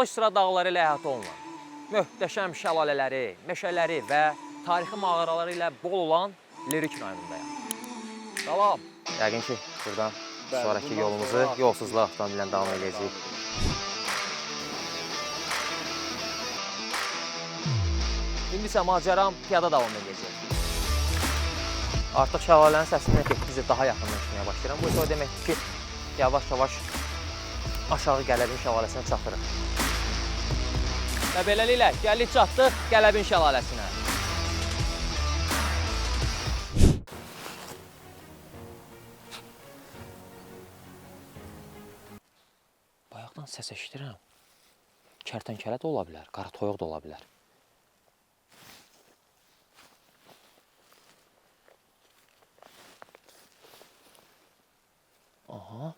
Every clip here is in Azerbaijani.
Alış-Sıra dağları ilə əhatə olunan, möhtəşəm şəlalələri, meşələri və tarixi mağaraları ilə bol olan Lerik rayonundayım. Salam. Yəqin ki, buradan sonraki yolumuzu yolsuzluq avtomobillə davam edəcəyik. İndi isə macəram piyada davam edəcək. Artıq şəlalənin səsindən getdikcə daha yaxınlaşmaya başlayıram. Bu isə o deməkdir ki, yavaş-yavaş aşağı Qələbin şəlaləsinə çatırıq. Və beləliklə, gəldik çatdıq Qələbin şəlaləsinə. Bayaqdan səs eşidirəm. Kərtənkələ də ola bilər, qara toyuq da ola bilər. Aha.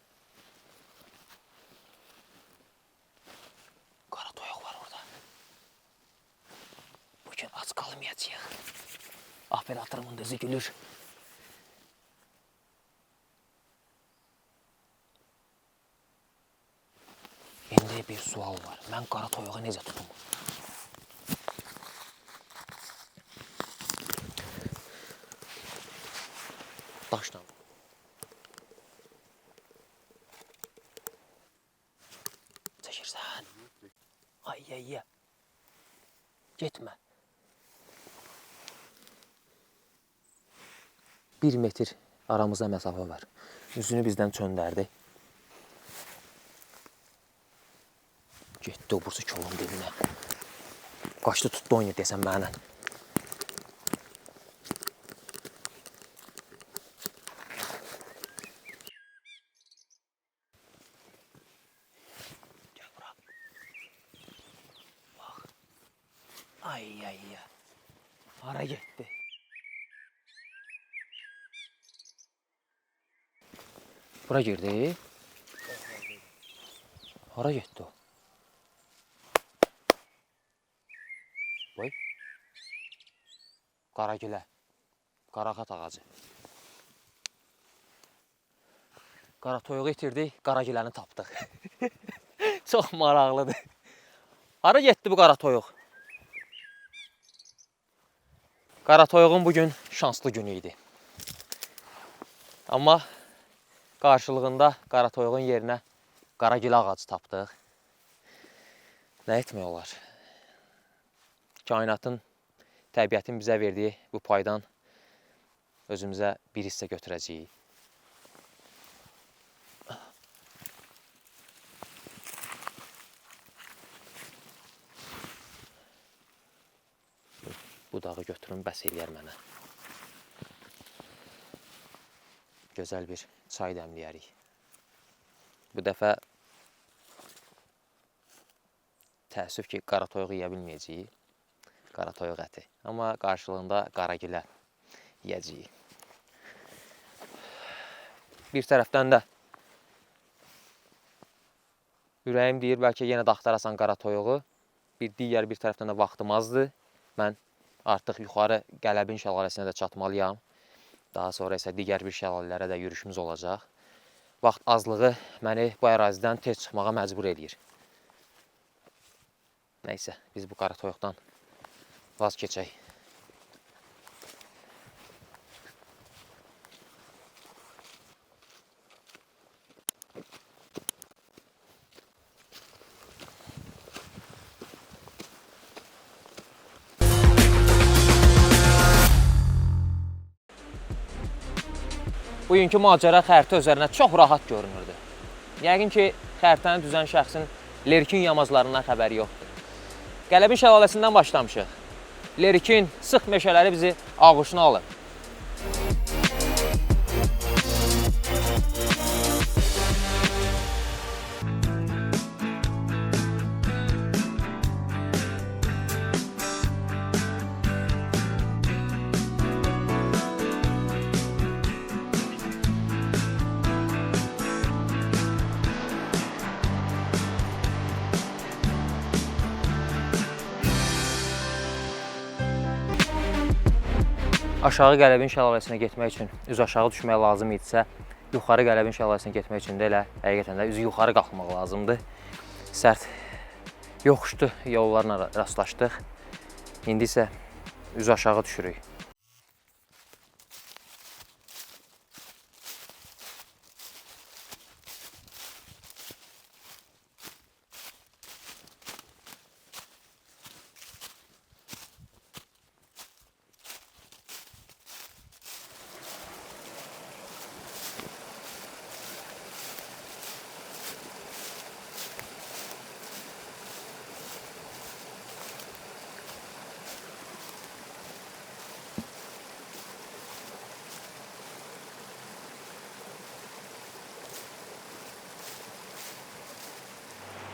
Qara toyuq var orada. Bugün aç qalmayacaq. Operatorımın gözü gülür. İndi bir sual var. Mən qara toyuğu necə tutum? Daşla. Çəkirsən. Ay. Getmə. 1 metr aramızda məsafə var. Üzünü bizdən çöndərdi. Getdi o bursu kolun dibinə. Qaçdı tutdu oyunu desəm mənə. Gəl bura. Bax. Ay. Hara getdi? Bura girdi. Hara getdi o? Boy. Qaragülə. Qaraqat ağacı. Qara toyuğu itirdik, qaragüləni tapdıq. Çox maraqlıdır. Hara getdi bu qara toyuq? Qara toyuğun bugün şanslı günü idi. Amma qarşılığında qara toyuğun yerinə qaragülə ağacı tapdıq. Nə etmək olar? Kainatın, təbiətin bizə verdiyi bu paydan özümüzə bir hissə götürəcəyik. Bu dağı götürün, bəs eləyər mənə. Gözəl bir çay dəmləyərik. Bu dəfə təəssüf ki, qara toyuq yeyə bilməyəcəyik. Qara toyuq əti. Amma qarşılığında qaragülə yeyəcəyik. Bir tərəfdən də ürəyim deyir, bəlkə yenə də axtarasan qara toyuğu. Digər bir tərəfdən də vaxtım azdır. Mən artıq yuxarı Qələbin şəlaləsinə də çatmalıyam. Daha sonra isə digər bir şəlalələrə də yürüşümüz olacaq. Vaxt azlığı məni bu ərazidən tez çıxmağa məcbur edir. Nəysə, biz bu qara toyuqdan vaz keçək. Bugünkü macəra xəritə üzərinə çox rahat görünürdü. Yəqin ki, xəritəni düzən şəxsin Lerikin yamaclarından xəbəri yoxdur. Qələbin şəlaləsindən başlamışıq. Lerikin sıx meşələri bizi ağuşuna alır. Aşağı Qələbin şəlaləsinə getmək üçün üz aşağı düşmək lazım idisə, yuxarı Qələbin şəlaləsinə getmək üçün də elə həqiqətən də üzü yuxarı qalxmaq lazımdır. Sərt yoxuşlu yollarla rastlaşdıq. İndi isə üz aşağı düşürük.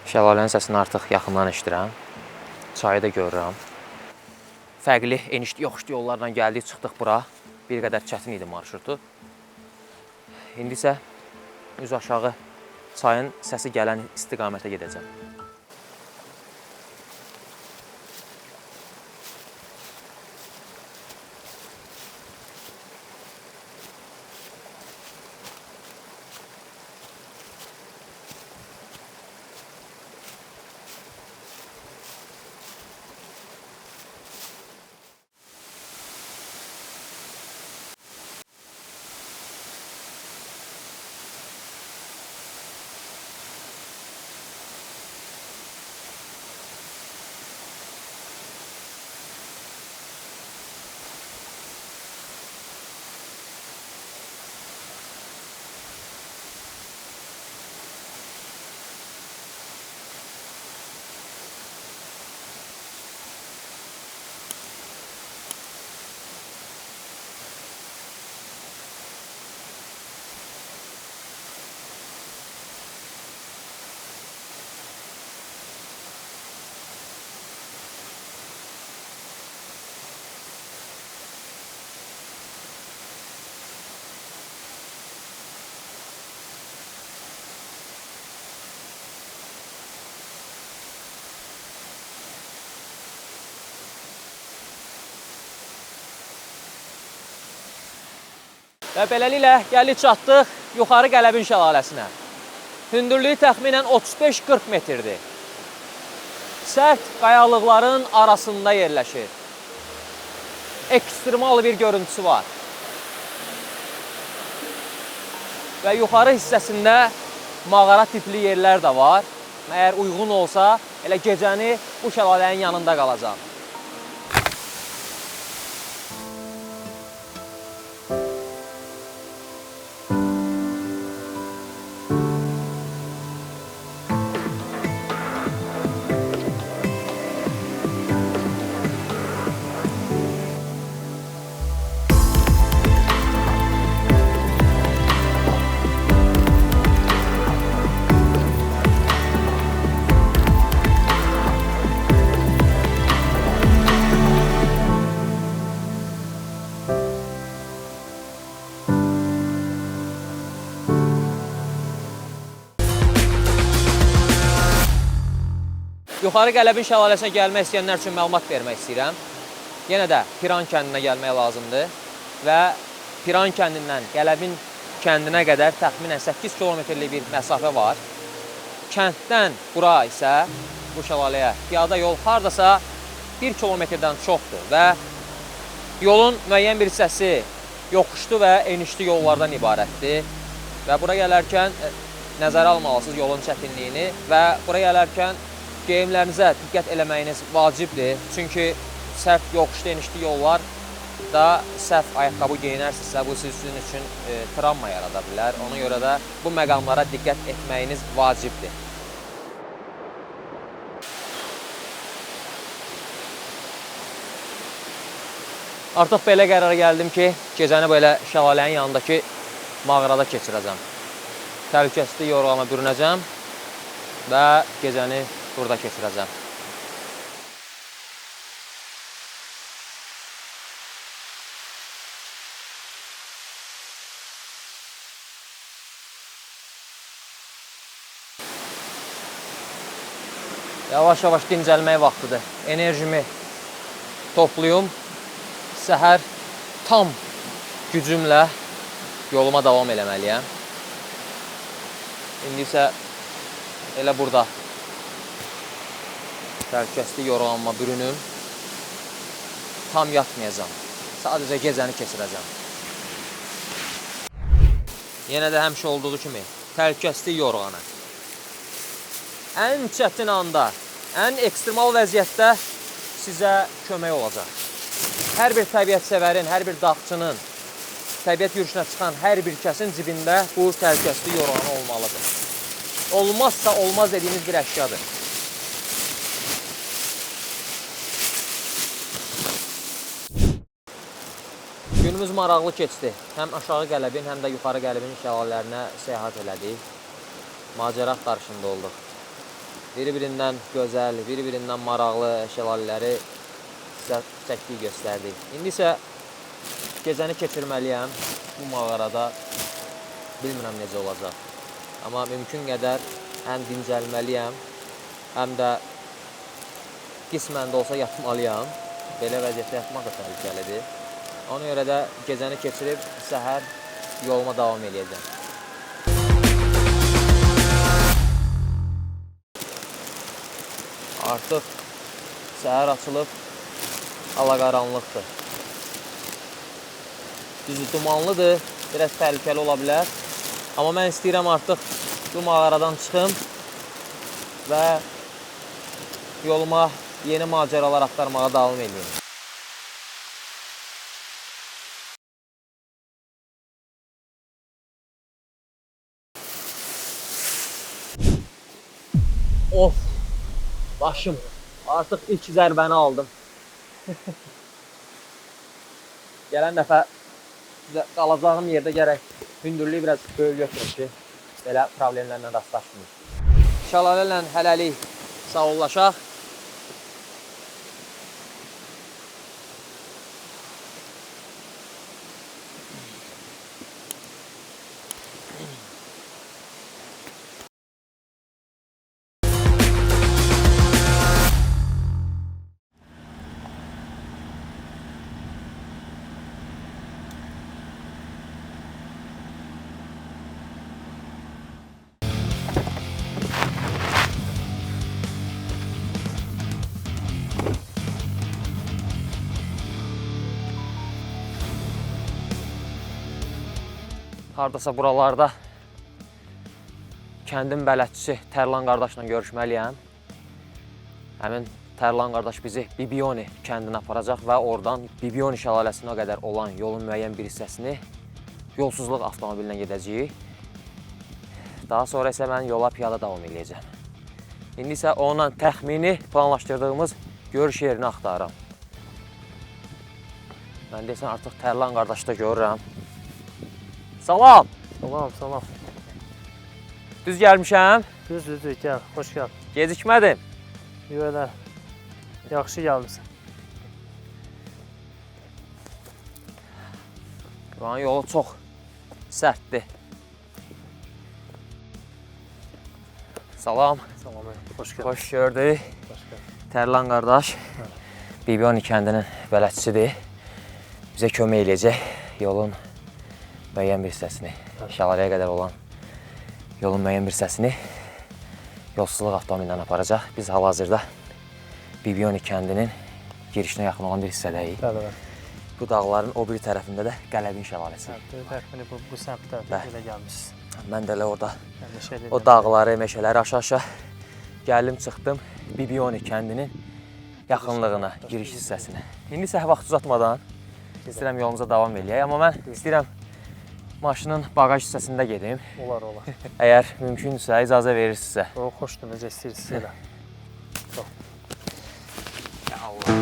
Şəlalənin səsini artıq yaxından eşidirəm. Çayı da görürəm. Fərqli, enişli, yoxuşlu yollarla gəldik, çıxdıq bura. Bir qədər çətin idi marşrutu. İndi isə üz aşağı çayın səsi gələn istiqamətə gedəcəm. Və beləliklə gəlib çatdıq yuxarı Qələbin şəlaləsinə. Hündürlüyü təxminən 35-40 metrdir. Sərt qayalıqların arasında yerləşir. Ekstremal bir görüntüsü var. Və yuxarı hissəsində mağara tipli yerlər də var. Əgər uyğun olsa, elə gecəni bu şəlalənin yanında qalacaq. Yuxarı Qələbin şəlaləsinə gəlmək istəyənlər üçün məlumat vermək istəyirəm. Yenə də Piran kəndinə gəlmək lazımdır və Piran kəndindən Qələbin kəndinə qədər təxminən 8 kilometrlik bir məsafə var. Kənddən bura isə bu şəlaləyə piyada yol hardasa 1 kilometrdən çoxdur və yolun müəyyən bir hissəsi yoxuşlu və enişli yollardan ibarətdir və bura gələrkən nəzərə almalısınız yolun çətinliyini və bura gələrkən geyimlərinizə diqqət eləməyiniz vacibdir. Çünki sərt yoxuşlu enişli yollarda səhv ayaqqabı geyinərsinizsə, bu sizin üçün travma yarada bilər. Ona görə də bu məqamlara diqqət etməyiniz vacibdir. Artıq belə qərara gəldim ki, gecəni belə şəlalənin yanındakı mağarada keçirəcəm. Təhlükəsizlik yorğana bürünəcəm və gecəni burada keçirəcəm. Yavaş-yavaş dincəlmək vaxtıdır. Enerjimi toplayım. Səhər tam gücümlə yoluma davam eləməliyəm. İndi isə elə burada Təhlükəsizlik yorğanıma bürünüm. Tam yatmayacağam. Sadəcə gecəni keçirəcəm. Yenə də həmişə olduğu kimi təhlükəsizlik yorğanı. Ən çətin anda, ən ekstremal vəziyyətdə sizə kömək olacaq. Hər bir təbiət sevərin, hər bir dağçının, təbiət yürüyüşünə çıxan hər bir kəsin cibində bu təhlükəsizlik yorğanı olmalıdır. Olmazsa olmaz dediyimiz bir əşyadır. Günümüz maraqlı keçdi. Həm aşağı Qələbin, həm də yuxarı Qələbin şəlalələrinə səyahət elədik. Macəra qarşında olduq. Bir-birindən gözəl, bir-birindən maraqlı şəlalələri sizə çəkdik, göstərdik. İndi isə gecəni keçirməliyəm bu mağarada. Bilmirəm necə olacaq. Amma mümkün qədər həm dincəlməliyəm, həm də qismən də olsa yatmalıyam. Belə vəziyyətdə yatmaq da təhlükəlidir. Ona görə də gecəni keçirib səhər yoluma davam edəcəm. Artıq səhər açılıb, hava qaranlıqdır. Düzü dumanlıdır, biraz təhlükəli ola bilər. Amma mən istəyirəm artıq bu mağaradan çıxım və yoluma yeni macəralar axtarmağa davam edeyim. Of, başım. Artıq ilk zərbəni aldım. Gələn dəfə qalacağım yerdə gərək hündürlüyü biraz böyük götürüm ki, belə problemlərlə rastlaşmıyım. Şəlalə hələlik sağollaşaq. Hardasa buralarda kəndin bələdçisi Tərlan qardaşla görüşməliyəm. Həmin Tərlan qardaş bizi Bibioni kəndinə aparacaq və oradan Bibioni şəlaləsinə qədər olan yolun müəyyən bir hissəsini yolsuzluq avtomobilinə gedəcəyik. Daha sonra isə mən yola piyada davam edəcəm. İndi isə onunla təxmini planlaşdırdığımız görüş yerini axtarıram. Mən desən artıq Tərlan qardaşı da görürəm. Salam! Salam, salam. Düz gəlmişəm. Düz, gəl, xoş gəl. Gecikmədim. Yox, elə, yaxşı gəlmişsən. Buranın yolu çox sərtdir. Salam. Salam, xoş gəl. Xoş gördük. Xoş gəl. Tərlan qardaş, Bibioni kəndinin bələdçisidir. Bizə kömək eləyəcək yolun müəyyən bir hissəsini, şəlaləyə qədər olan yolun müəyyən bir hissəsini yolsuzluq avtomobilindən aparacaq. Biz hal-hazırda Bibioni kəndinin girişinə yaxın olan bir hissədəyik. Bəli. Bu dağların o biri tərəfində də Qələbin şəlaləsi. Təxmini bu səmtdə elə gəlmişsiniz. Mən də elə orada o dağları, meşələri aşağı gəldim, çıxdım Bibioni kəndinin yaxınlığına, giriş hissəsinə. İndi isə vaxt uzatmadan istəyirəm yolumuza davam eləyək, amma mən istəyirəm maşının bagaj hissəsində gedim. Olar, olar. Əgər mümkünsə, icazə verirsinizsə. O, xoşdur, necə istəyirsiniz elə. Çox. Allah.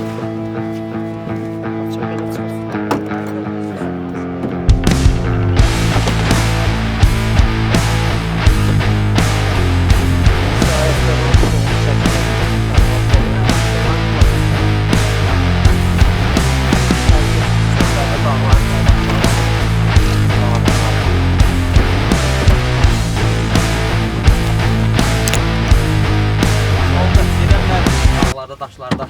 Daşlarda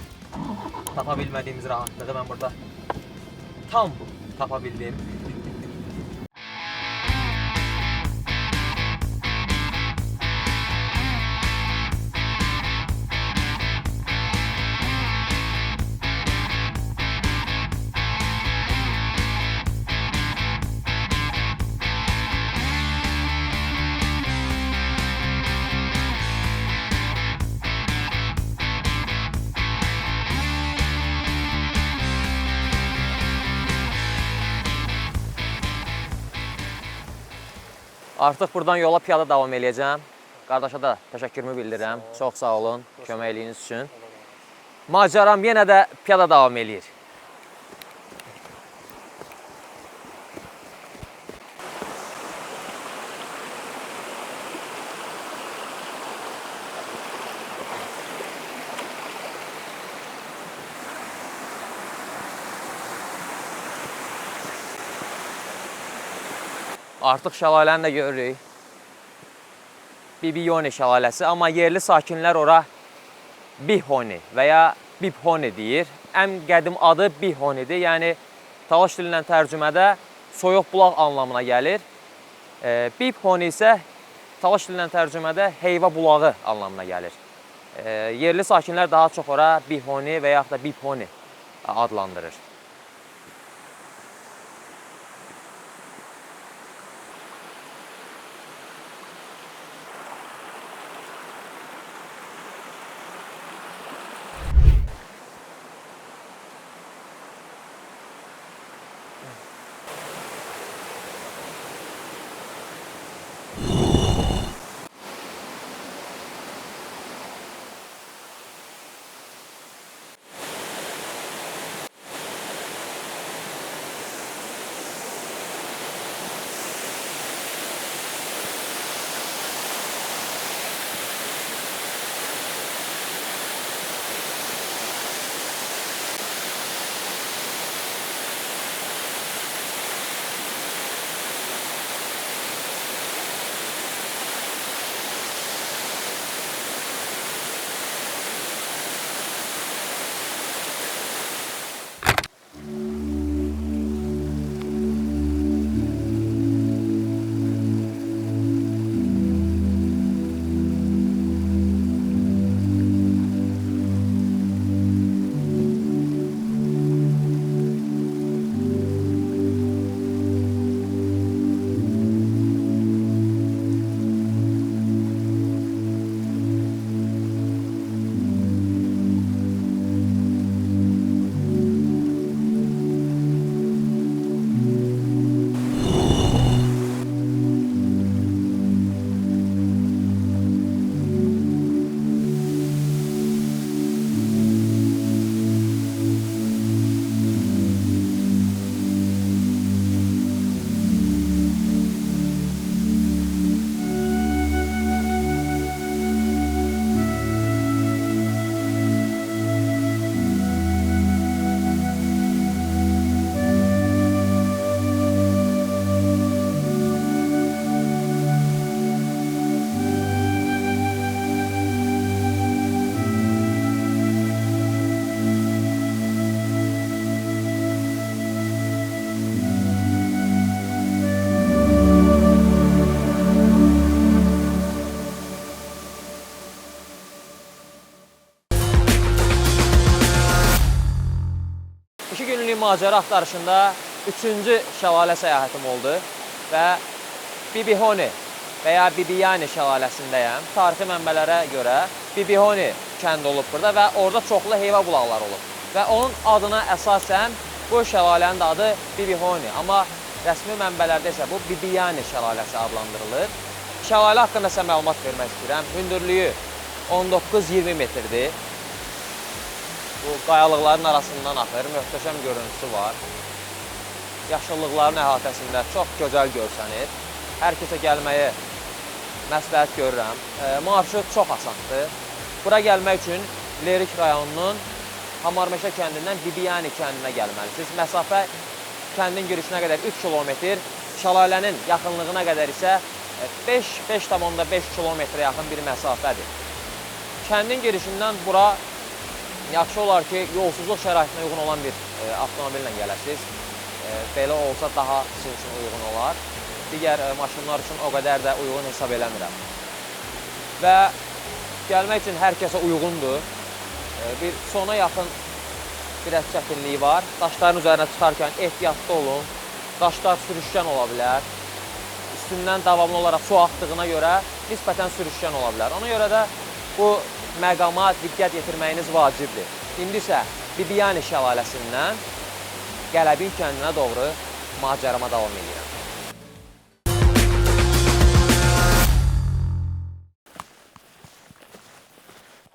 tapa bilmədiyimiz rahatlığı mən burada tam tapa bildim. Artıq buradan yola piyada davam eləyəcəm. Qardaşa da təşəkkürümü bildirirəm. Çox sağ olun köməkliyiniz üçün. Macəram yenə də piyada davam eləyir. Artıq şəlaləni də görürük. Bibiyoni şəlaləsi, amma yerli sakinlər ora Bihoni və ya Bibhoni deyir. Ən qədim adı Bihonidir, yəni Talış dilindən tərcümədə soyuq bulaq anlamına gəlir. Bibhoni isə Talış dilindən tərcümədə heyva bulağı anlamına gəlir. Yerli sakinlər daha çox ora Bihoni və yaxud da Bibhoni adlandırır. Macəra axtarışında 3-cü şəlalə səyahətim oldu və Bibihoni və ya Bibiyani şəlaləsindəyəm. Tarixi mənbələrə görə Bibihoni kəndi olub burada və orada çoxlu heyva bulaqları olub. Və onun adına əsasən bu şəlalənin adı Bibihoni, amma rəsmi mənbələrdə isə bu Bibiyani şəlaləsi adlandırılır. Şəlalə haqqında sizə məlumat vermək istəyirəm. Hündürlüyü 19-20 metrdir. Bu qayalıqların arasından axır, möhtəşəm görüntüsü var. Yaşıllıqların əhatəsində çox gözəl görsənir. Hər kəsə gəlməyi məsləhət görürəm. Marşrut çox asandır. Bura gəlmək üçün Lerik rayonunun Hamarmeşə kəndindən Bibiyani kəndinə gəlməlisiniz. Məsafə kəndin girişinə qədər 3 kilometr, şəlalənin yaxınlığına qədər isə 5,5 kilometrə yaxın bir məsafədir. Kəndin girişindən bura yaxşı olar ki, yolsuzluq şəraitinə uyğun olan bir avtomobillə gələsiniz. Belə olsa daha sizin üçün uyğun olar. Digər maşınlar üçün o qədər də uyğun hesab eləmirəm. Və gəlmək üçün hər kəsə uyğundur. Bir sona yaxın biraz çətinliyi var. Daşların üzərinə çıxarkən ehtiyatlı olun. Daşlar sürüşkən ola bilər. Üstündən davamlı olaraq su axdığına görə nisbətən sürüşkən ola bilər. Ona görə də bu məqama diqqət yetirməyiniz vacibdir. İndi isə Bibiyani şəlaləsindən Qələbin kəndinə doğru macərama davam edirəm.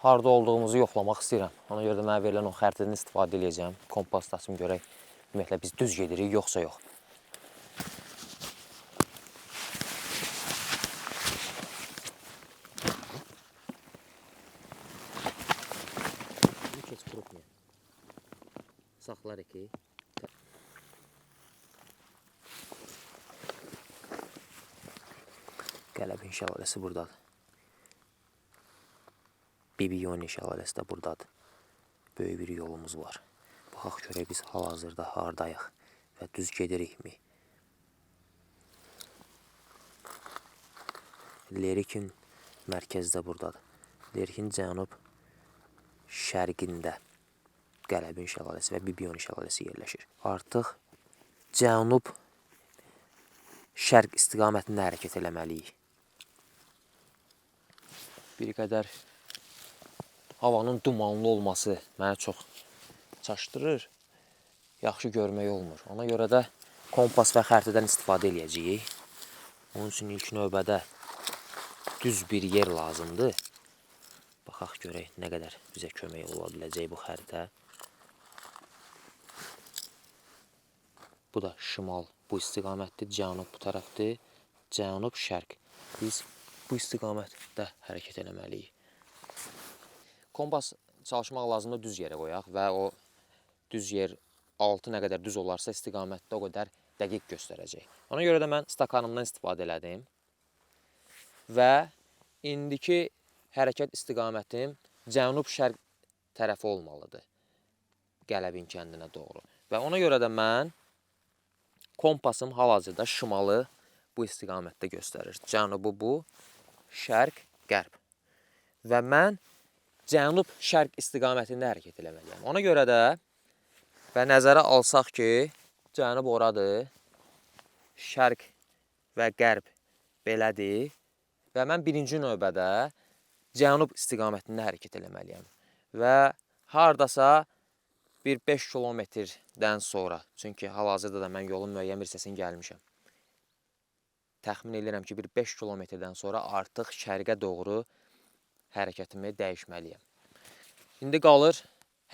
harda olduğumuzu yoxlamaq istəyirəm. Ona görə də mənə verilən o xəritədən istifadə edəcəm. Kompas daşım görək, ümumiyyətlə biz düz gedirik, yoxsa yox. Keç qurutmuyor. Saxlar ki. Qələbin şəlaləsi buradadır. Bibiyoni şəlaləsi də buradadır. Böyük bir yolumuz var. Baxaq görək biz hal-hazırda hardayıq və düz gedirikmi? Lerikin mərkəzdə buradadır. Lerikin cənub şərqində Qələbin şəlaləsi və Bibiyoni şəlaləsi yerləşir. Artıq cənub şərq istiqamətində hərəkət eləməliyik. Bir qədər havanın dumanlı olması mənə çox çaşdırır. Yaxşı görmək olmur. Ona görə də kompas və xəritədən istifadə edəcəyik. Onun üçün ilk növbədə düz bir yer lazımdır. Baxaq görək nə qədər bizə kömək ola biləcək bu xəritə. Bu da şimal bu istiqamətdir, cənub bu tərəfdir, cənub şərq. Biz bu istiqamətdə hərəkət eləməliyik. Kompas çalışmaq lazımdır düz yerə qoyaq və o düz yer altı nə qədər düz olarsa istiqamətdə o qədər dəqiq göstərəcək. Ona görə də mən stakanımdan istifadə elədim və indiki hərəkət istiqamətim cənub-şərq tərəfi olmalıdır. Qələbin kəndinə doğru. Və ona görə də mən kompasım hal-hazırda şimalı bu istiqamətdə göstərir. Cənubu bu, şərq, qərb. Və mən cənub-şərq istiqamətində hərəkət eləməliyəm. Ona görə də və nəzərə alsaq ki, cənub oradır, şərq və qərb belədir və mən birinci növbədə cənub istiqamətində hərəkət eləməliyəm. Və hardasa bir 5 kilometrdən sonra, çünki hal-hazırda da mən yolun müəyyən bir hissəsini gəlmişəm. Təxmin edirəm ki, bir 5 kilometrdən sonra artıq şərqə doğru hərəkətimi dəyişməliyəm. İndi qalır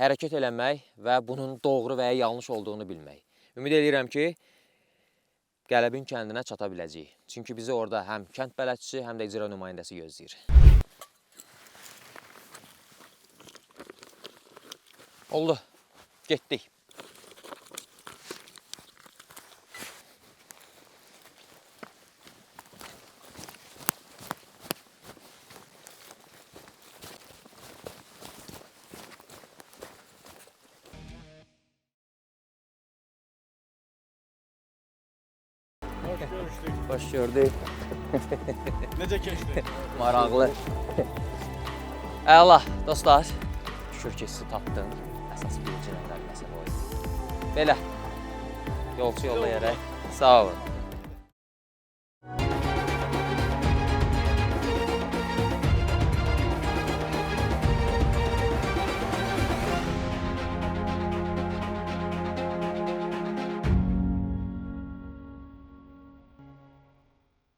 hərəkət eləmək və bunun doğru və ya yanlış olduğunu bilmək. Ümid edirəm ki, Qələbin kəndinə çata biləcəyik. Çünki bizi orada həm kənd bələdçisi, həm də icra nümayəndəsi gözləyir. Oldu, getdik. Hoş gördük. Necə keçdi? Maraqlı. Əla, dostlar. Şükür ki, sizi tapdım. Əsas birinci nömrəli məsələ oydu. Belə. Yolçu yolda yerək. Sağ olun.